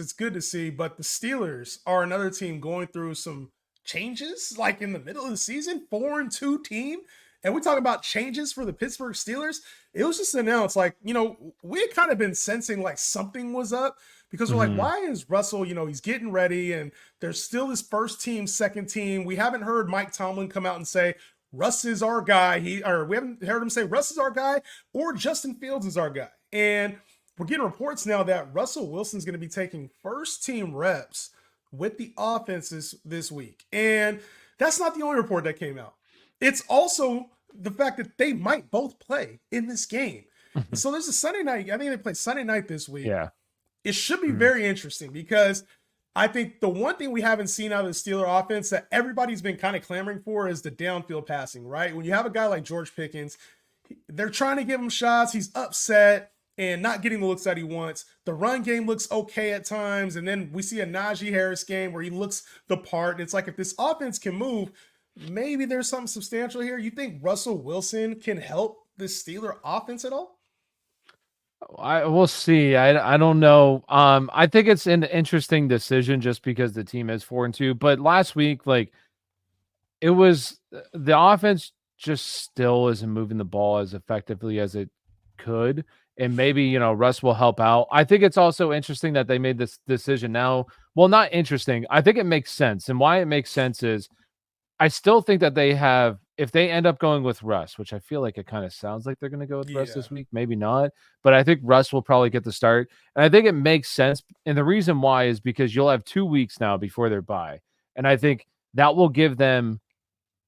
it's good to see, but the Steelers are another team going through some changes, like in the middle of the season, 4-2 team. And we talk about changes for the Pittsburgh Steelers. It was just announced, like, we had kind of been sensing like something was up because we're like, Mhm. why is Russell, he's getting ready and there's still this first team, second team. We haven't heard Mike Tomlin come out and say, Russ is our guy. We haven't heard him say Russ is our guy or Justin Fields is our guy. And we're getting reports now that Russell Wilson's going to be taking first team reps with the offenses this week. And that's not the only report that came out. It's also the fact that they might both play in this game. And so there's a Sunday night. I think they play Sunday night this week. Yeah. It should be Mhm. very interesting because I think the one thing we haven't seen out of the Steeler offense that everybody's been kind of clamoring for is the downfield passing, right? When you have a guy like George Pickens, they're trying to give him shots. He's upset and not getting the looks that he wants. The run game looks okay at times. And then we see a Najee Harris game where he looks the part. And it's like, if this offense can move, maybe there's something substantial here. You think Russell Wilson can help this Steeler offense at all? I will see. I don't know. I think it's an interesting decision just because the team is 4-2. But last week, like it was the offense just still isn't moving the ball as effectively as it could. And maybe, Russ will help out. I think it's also interesting that they made this decision now. Well, not interesting. I think it makes sense. And why it makes sense is I still think that they have, if they end up going with Russ, which I feel like it kind of sounds like they're going to go with Russ Yeah. this week, maybe not, but I think Russ will probably get the start. And I think it makes sense. And the reason why is because you'll have 2 weeks now before their bye. And I think that will give them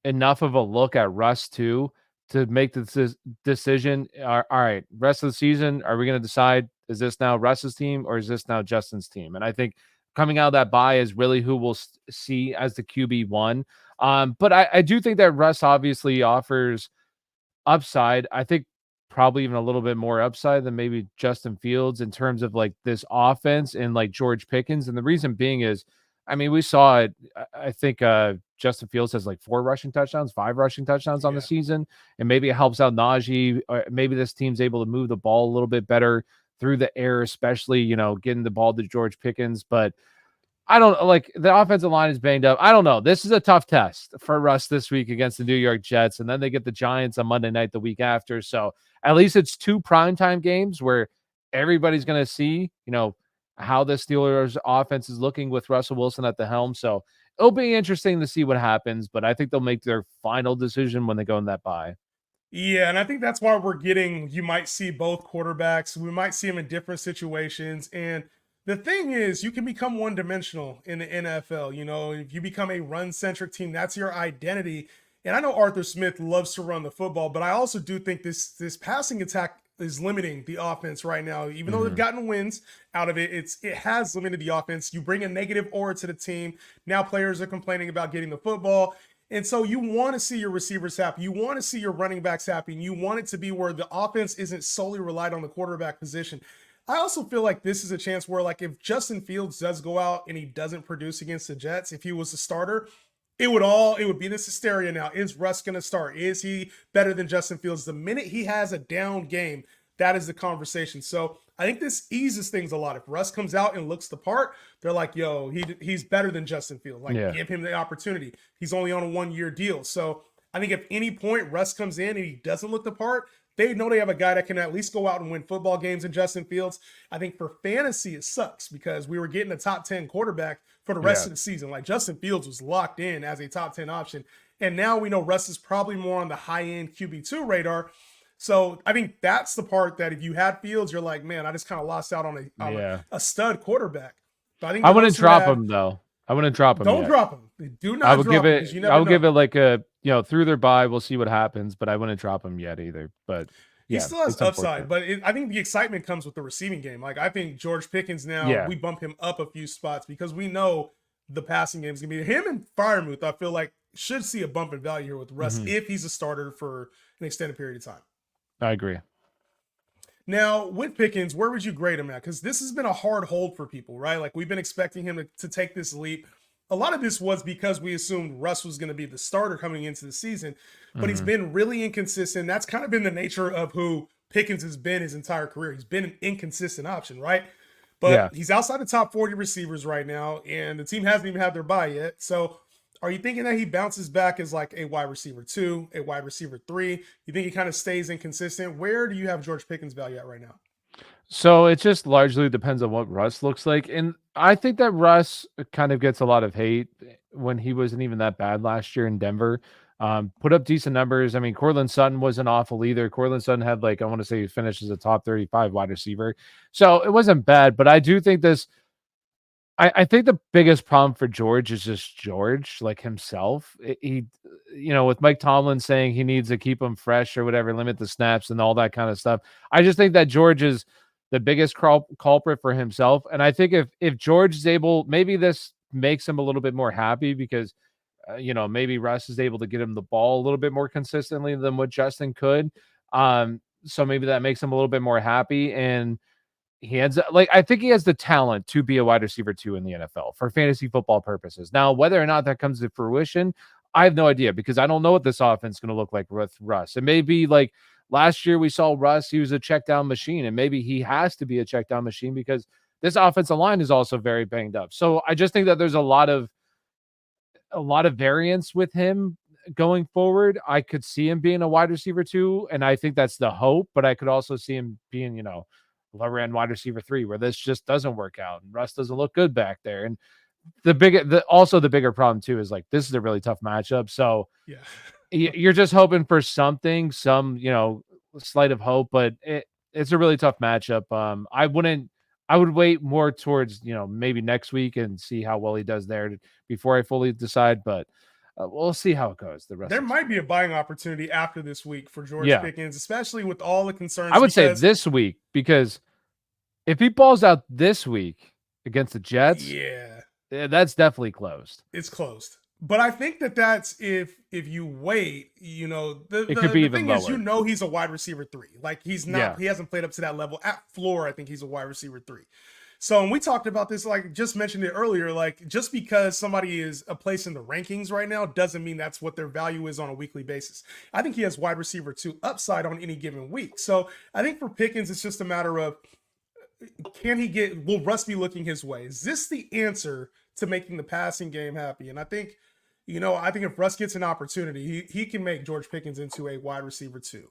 enough of a look at Russ too to make the decision. All right, rest of the season, are we going to decide, is this now Russ's team or is this now Justin's team? And I think coming out of that bye is really who we'll see as the QB1. But I do think that Russ obviously offers upside. I think probably even a little bit more upside than maybe Justin Fields in terms of like this offense and like George Pickens. And the reason being is, I mean, we saw it. I think Justin Fields has like 4 rushing touchdowns, 5 rushing touchdowns on the Yeah. season. And maybe it helps out Najee. Or maybe this team's able to move the ball a little bit better through the air, especially, getting the ball to George Pickens. But I don't like the offensive line is banged up. I don't know. This is a tough test for Russ this week against the New York Jets. And then they get the Giants on Monday night the week after. So at least it's 2 primetime games where everybody's going to see, how the Steelers offense is looking with Russell Wilson at the helm. So it'll be interesting to see what happens, but I think they'll make their final decision when they go in that bye. Yeah, and I think that's why you might see both quarterbacks. We might see them in different situations. And the thing is, you can become one dimensional in the NFL. If you become a run centric team, that's your identity. And I know Arthur Smith loves to run the football, but I also do think this passing attack is limiting the offense right now. Even though they've gotten wins out of it, it has limited the offense. You bring a negative aura to the team. Now players are complaining about getting the football. And so you want to see your receivers happy. You want to see your running backs happy. And you want it to be where the offense isn't solely relied on the quarterback position. I also feel like this is a chance where, like, if Justin Fields does go out and he doesn't produce against the Jets, if he was a starter, it would be this hysteria now. Is Russ going to start? Is he better than Justin Fields? The minute he has a down game, that is the conversation. So I think this eases things a lot. If Russ comes out and looks the part, they're like, yo, he's better than Justin Fields. Like, Yeah. give him the opportunity. He's only on a 1-year deal. So I think if any point Russ comes in and he doesn't look the part, they know they have a guy that can at least go out and win football games in Justin Fields. I think for fantasy, it sucks because we were getting a top 10 quarterback for the rest Yeah. of the season. Like, Justin Fields was locked in as a top 10 option. And now we know Russ is probably more on the high end QB2 radar. So I think that's the part that if you had Fields, you're like, man, I just kind of lost out on Yeah. a stud quarterback. But I think I for wouldn't those who drop have, him though. I wouldn't drop him don't yet. drop him. Do I not would drop give him it. because you I never would give know. it like a through their bye. We'll see what happens, but I wouldn't drop him yet either. But He yeah, still has it's upside, unfortunate. but I think the excitement comes with the receiving game. Like, I think George Pickens now, Yeah. we bump him up a few spots because we know the passing game is going to be him and Firemouth. I feel like should see a bump in value here with Russ if he's a starter for an extended period of time. I agree. Now, with Pickens, where would you grade him at? Because this has been a hard hold for people, right? Like, we've been expecting him to take this leap. A lot of this was because we assumed Russ was going to be the starter coming into the season, but he's been really inconsistent. That's kind of been the nature of who Pickens has been his entire career. He's been an inconsistent option, right? but Yeah. he's outside the top 40 receivers right now, and the team hasn't even had their bye yet. So are you thinking that he bounces back as like a wide receiver 2, a wide receiver 3? You think he kind of stays inconsistent? Where do you have George Pickens' value at right now? So it just largely depends on what Russ looks like. And I think that Russ kind of gets a lot of hate when he wasn't even that bad last year in Denver. Put up decent numbers. I mean, Cortland Sutton wasn't awful either. Cortland Sutton had like, I want to say he finished as a top 35 wide receiver. So it wasn't bad, but I do think I think the biggest problem for George is just George, like himself. He, with Mike Tomlin saying he needs to keep him fresh or whatever, limit the snaps and all that kind of stuff. I just think that George is the biggest culprit for himself. And I think if George is able, maybe this makes him a little bit more happy because, maybe Russ is able to get him the ball a little bit more consistently than what Justin could. So maybe that makes him a little bit more happy. And he ends up like I think he has the talent to be a wide receiver 2 in the NFL for fantasy football purposes. Now, whether or not that comes to fruition, I have no idea because I don't know what this offense is going to look like with Russ. It may be like last year we saw Russ, he was a check down machine, and maybe he has to be a check down machine because this offensive line is also very banged up. So I just think that there's a lot of variance with him going forward. I could see him being a wide receiver 2, and I think that's the hope, but I could also see him being, lower end wide receiver 3 where this just doesn't work out and Russ doesn't look good back there. And the bigger problem too is like this is a really tough matchup. So Yeah. you're just hoping for something, some slight of hope, but it's a really tough matchup. I would wait more towards maybe next week and see how well he does there before I fully decide. But we'll see how it goes. The rest There of might be a buying opportunity after this week for George yeah, Pickens, especially with all the concerns. I would say this week because if he balls out this week against the Jets, yeah, that's definitely closed. it's closed. But I think that's if you wait, It could be the even thing is, lower. he's a wide receiver 3. Like he's not, Yeah. he hasn't played up to that level at floor. I think he's a wide receiver 3. So, and we talked about this, like just mentioned it earlier, like just because somebody is a place in the rankings right now doesn't mean that's what their value is on a weekly basis. I think he has wide receiver 2 upside on any given week. So I think for Pickens, it's just a matter of will Russ be looking his way? Is this the answer to making the passing game happy? And I think if Russ gets an opportunity, he can make George Pickens into a wide receiver 2.